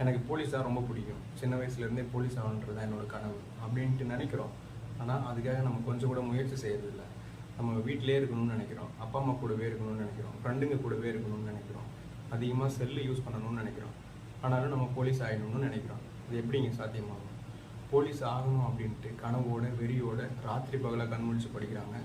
எனக்கு போலீஸ் தான் ரொம்ப பிடிக்கும். சின்ன வயசுலேருந்தே போலீஸ் ஆகணுன்றது தான் என்னோட கனவு அப்படின்ட்டு நினைக்கிறோம். ஆனால் அதுக்காக நம்ம கொஞ்சம் கூட முயற்சி செய்யறதில்ல. நம்ம வீட்டிலே இருக்கணும்னு நினைக்கிறோம், அப்பா அம்மா கூடவே இருக்கணும்னு நினைக்கிறோம், ஃப்ரெண்டுங்க கூடவே இருக்கணும்னு நினைக்கிறோம், அதிகமாக செல்லு யூஸ் பண்ணணும்னு நினைக்கிறோம். ஆனாலும் நம்ம போலீஸ் ஆகிடணும்னு நினைக்கிறோம். அது எப்படிங்க சாத்தியமாகும்? போலீஸ் ஆகணும் அப்படின்ட்டு கனவோட வெறியோட ராத்திரி பகலாக கண்முழிச்சு படிக்கிறாங்க,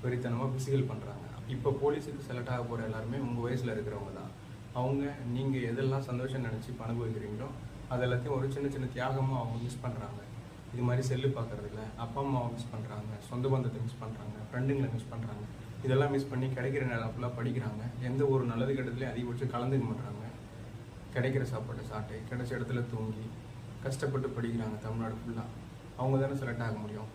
வெறித்தனமாக பிசிக்கல் பண்ணுறாங்க. இப்போ போலீஸுக்கு செலக்ட் ஆக போகிற எல்லாருமே உங்கள் வயசில் இருக்கிறவங்க தான். அவங்க நீங்கள் எதெல்லாம் சந்தோஷம் நினச்சி அனுபவிக்கிறீங்களோ அது எல்லாத்தையும் ஒரு சின்ன சின்ன தியாகமாக அவங்க மிஸ் பண்ணுறாங்க. இது மாதிரி செல்லு பார்க்குறதில்ல, அப்பா அம்மாவை மிஸ் பண்ணுறாங்க, சொந்த பந்தத்தை மிஸ் பண்ணுறாங்க, ஃப்ரெண்டுங்களை மிஸ் பண்ணுறாங்க. இதெல்லாம் மிஸ் பண்ணி கிடைக்கிற நேரம் ஃபுல்லாக படிக்கிறாங்க. எந்த ஒரு நல்லது கெட்டத்துலையும் அதிகபட்சம் கலந்துக்க மாட்டாங்க. கிடைக்கிற சாப்பாட்டை சாப்பிட்டு கிடைச்ச இடத்துல தூங்கி கஷ்டப்பட்டு படிக்கிறாங்க. தமிழ்நாடு ஃபுல்லாக அவங்க தானே செலக்ட் ஆக முடியும்.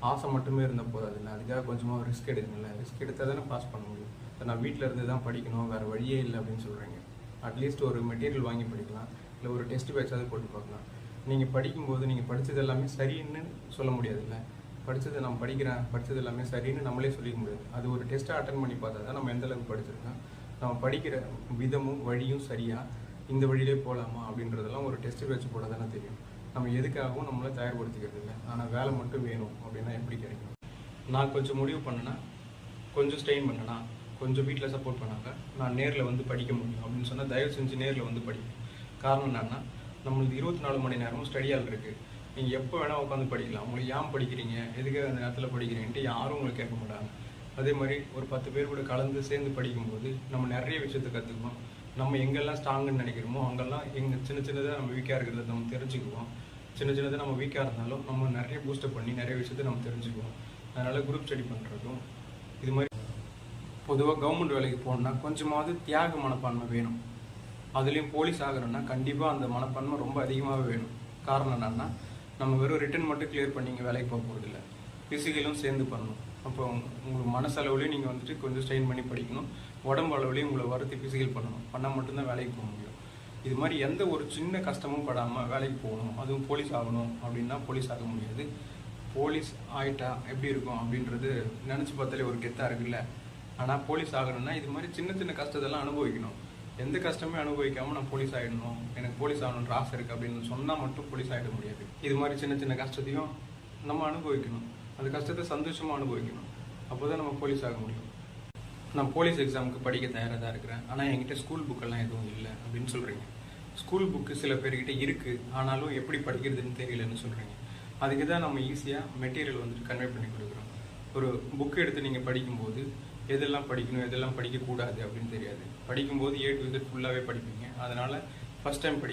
ஆசை மட்டுமே இருந்தால் போதாது, அதுக்காக கொஞ்சமாக ரிஸ்க் எடுக்கணும்ல. ரிஸ்க் எடுத்தால் தானே பாஸ் பண்ண முடியும். நான் வீட்டில் இருந்து தான் படிக்கணும், வேறு வழியே இல்லை அப்படின்னு சொல்கிறீங்க. அட்லீஸ்ட் ஒரு மெட்டீரியல் வாங்கி படிக்கலாம், இல்லை ஒரு டெஸ்ட் பேட்சாவது போட்டு பார்க்கலாம். நீங்கள் படிக்கும்போது நீங்கள் படித்தது எல்லாமே சரின்னு சொல்ல முடியாதுல்ல. நான் படித்தது எல்லாமே சரின்னு நம்மளே சொல்லிக்க முடியாது. அது ஒரு டெஸ்ட்டை அட்டன் பண்ணி பார்த்தா தான் நம்ம எந்தளவுக்கு படிச்சிருக்கோம், நம்ம படிக்கிற விதமும் வழியும் சரியாக இந்த வழியிலே போகலாமா அப்படின்றதெல்லாம் ஒரு டெஸ்ட் வச்சு போட தானே தெரியும். நம்ம எதுக்காகவும் நம்மளை தயார்படுத்திக்கிறது இல்லை. ஆனால் வேலை மட்டும் வேணும் அப்படின்னா எப்படி கிடைக்கும்? நான் கொஞ்சம் முடிவு பண்ணேன்னா, கொஞ்சம் ஸ்ட்ரெயின் பண்ணேன்னா, கொஞ்சம் வீட்டில் சப்போர்ட் பண்ணாங்க, நான் நேரில் வந்து படிக்க முடியும் அப்படின்னு சொன்னால் தயவு செஞ்சு நேரில் வந்து படிப்பேன். காரணம் என்னன்னா, நம்மளுக்கு 24 மணி நேரமும் ஸ்டடியால் இருக்குது. நீங்கள் எப்போ வேணால் உட்காந்து படிக்கலாம். உங்களுக்கு ஏன் படிக்கிறீங்க, எதுக்காக அந்த நேரத்தில் படிக்கிறீங்கன்ட்டு யாரும் உங்களுக்கு கேட்க மாட்டாங்க. அதே மாதிரி ஒரு 10 பேர் கூட கலந்து சேர்ந்து படிக்கும்போது நம்ம நிறைய விஷயத்தை கற்றுக்குவோம். நம்ம எங்கெல்லாம் ஸ்ட்ராங்குன்னு நினைக்கிறோமோ அங்கெல்லாம் சின்ன சின்னதாக நம்ம வீக்காக இருக்கிறத நம்ம தெரிஞ்சுக்குவோம். சின்ன சின்னதாக நம்ம வீக்காக இருந்தாலும் நம்ம நிறைய பூஸ்டப் பண்ணி நிறைய விஷயத்தை நம்ம தெரிஞ்சுக்குவோம். அதனால் குரூப் ஸ்டடி பண்ணுறதும் இது மாதிரி. பொதுவாக கவர்மெண்ட் வேலைக்கு போகணுன்னா கொஞ்சமாவது தியாக மனப்பான்மை வேணும். அதுலேயும் போலீஸ் ஆகிறோன்னா கண்டிப்பாக அந்த மனப்பான்மை ரொம்ப அதிகமாகவே வேணும். காரணம் என்னன்னா, நம்ம வெறும் ரிட்டன் மட்டும் கிளியர் பண்ணி இங்கே வேலைக்கு போக போகிறதில்ல, ஃபிசிக்கலும் சேர்ந்து பண்ணணும். அப்போ உங்களுக்கு மனசளவுலேயும் நீங்கள் வந்துட்டு கொஞ்சம் ஸ்ட்ரெயின் பண்ணி படிக்கணும், உடம்பு அளவுலேயும் உங்களை வருத்தி ஃபிசிக்கல் பண்ணால் மட்டும்தான் வேலைக்கு போக முடியும். இது மாதிரி எந்த ஒரு சின்ன கஷ்டமும் படாமல் வேலைக்கு போகணும், அதுவும் போலீஸ் ஆகணும் அப்படின்னா போலீஸ் ஆக முடியாது. போலீஸ் ஆகிட்டா எப்படி இருக்கும் அப்படின்றது நினச்சி பார்த்தாலே ஒரு கெத்தாக இருக்குல்ல. ஆனால் போலீஸ் ஆகணும்னா இது மாதிரி சின்ன சின்ன கஷ்டத்தெல்லாம் அனுபவிக்கணும். எந்த கஷ்டமே அனுபவிக்காமல் நான் போலீஸ் ஆகிடணும், எனக்கு போலீஸ் ஆகணுன்ற ஆசை இருக்குது அப்படின்னு சொன்னால் மட்டும் போலீஸ் ஆகிட முடியாது. இது மாதிரி சின்ன சின்ன கஷ்டத்தையும் நம்ம அனுபவிக்கணும், அந்த கஷ்டத்தை சந்தோஷமாக அனுபவிக்கணும். அப்போ தான் நம்ம போலீஸ் ஆக முடியும். நான் போலீஸ் எக்ஸாமுக்கு படிக்க தயாராக தான் இருக்கிறேன், ஆனால் என்கிட்ட ஸ்கூல் புக்கெல்லாம் எதுவும் இல்லை அப்படின்னு சொல்கிறீங்க. ஸ்கூல் புக்கு சில பேர்கிட்ட இருக்குது, ஆனாலும் எப்படி படிக்கிறதுன்னு தெரியலன்னு சொல்கிறீங்க. அதுக்கு தான் நம்ம ஈஸியாக மெட்டீரியல் வந்துட்டு கன்வே பண்ணி கொடுக்குறோம். ஒரு புக்கு எடுத்து நீங்கள் படிக்கும்போது எதெல்லாம் படிக்கணும் எதெல்லாம் படிக்கக்கூடாது அப்படின்னு தெரியாது. படிக்கும்போது A to Z ஃபுல்லாகவே படிப்பீங்க. அதனால் ஃபஸ்ட் டைம் படிக்கும்